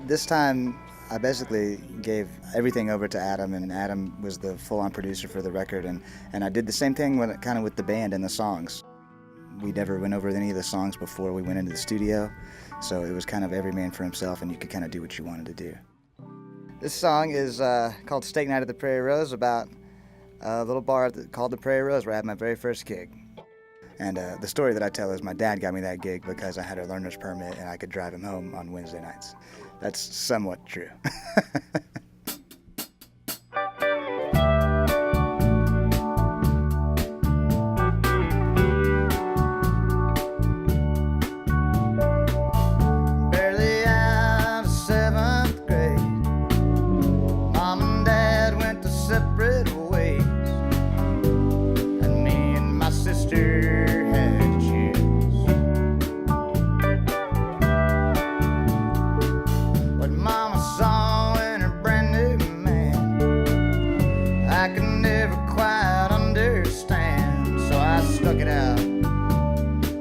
This time, I basically gave everything over to Adam, and Adam was the full-on producer for the record, and I did the same thing kind of with the band and the songs. We never went over any of the songs before we went into the studio, so it was kind of every man for himself, and you could kind of do what you wanted to do. This song is called Steak Night at the Prairie Rose, about a little bar called the Prairie Rose where I had my very first gig. And the story that I tell is my dad got me that gig because I had a learner's permit and I could drive him home on Wednesday nights. That's somewhat true. Barely out of 7th grade, Mom and Dad went to separate ways, and me and my sister had to choose. What Mama saw in her brand new man, I could never quite understand, so I stuck it out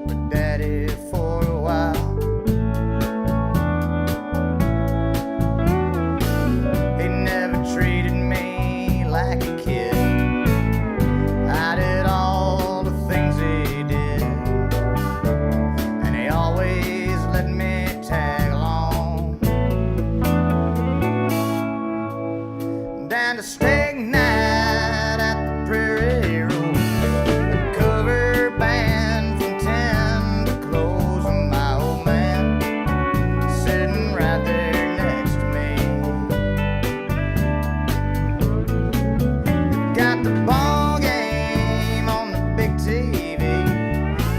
with Daddy for a while. He never treated me like a kid. I did all the things he did, and he always let me tag along. Down to steak night at the Prairie Rose, cover band from 10 to close, and my old man sitting right there next to me. Got the ball game on the big TV,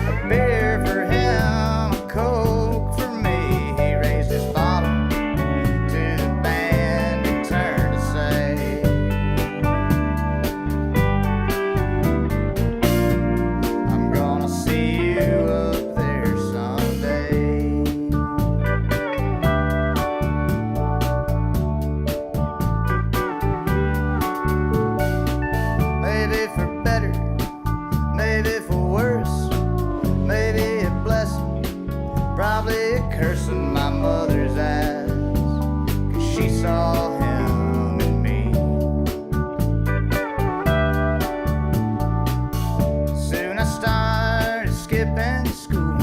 a beer for him, a Coke for me. He raised his bottle to the band and turned to say, I'm gonna see you up there someday. Maybe for better, maybe for worse, maybe a blessing, probably a curse in my mother's eyes, 'cause she saw him in me. Soon I started skipping school,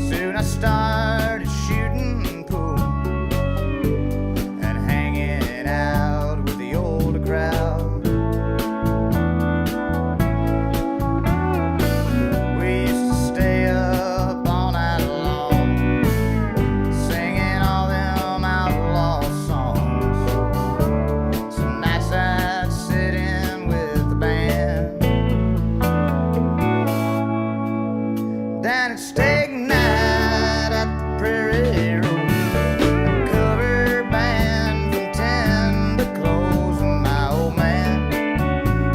soon I started shooting pool and hanging out with the older crowd. We used to stay up all night long, singing all them outlaw songs. Some nights I'd sit in with the band. Down at steak night at the Prairie Rose, cover band from 10 to close, and my old man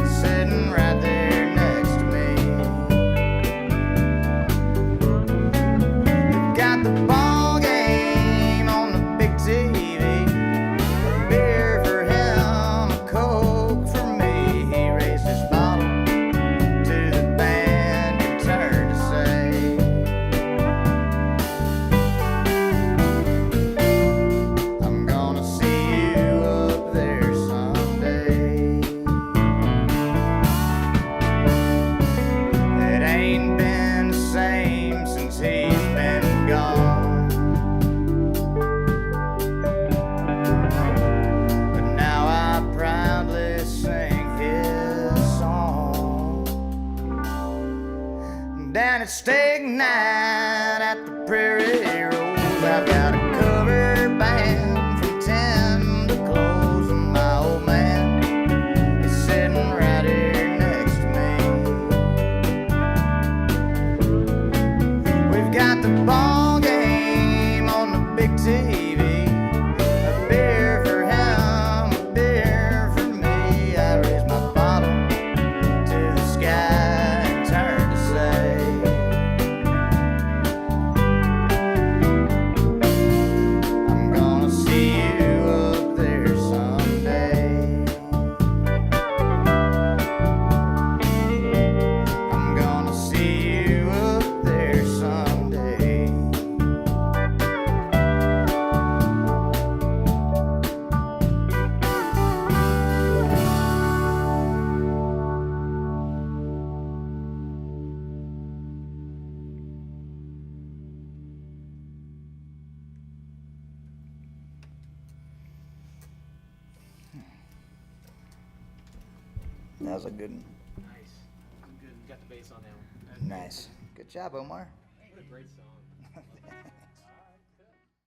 sitting right there next to me. Got the ball game on the big TV, a beer for him, a Coke for me. He raised his bottle to the band and turned to say, I'm gonna see you up there someday. It ain't been the same since he's been gone, but now I proudly sing his song. Down at steak night at the Prairie Rose, I've got a cover band from 10 to close, and my old man is sitting right here next to me. We've got the ball game on the big TV, a beer for him, a beer for me. I raised my bottle to the sky and turned to say, That was a good one. Nice. Good. You got the bass on that one. Nice. Good job, Omar. What a great song.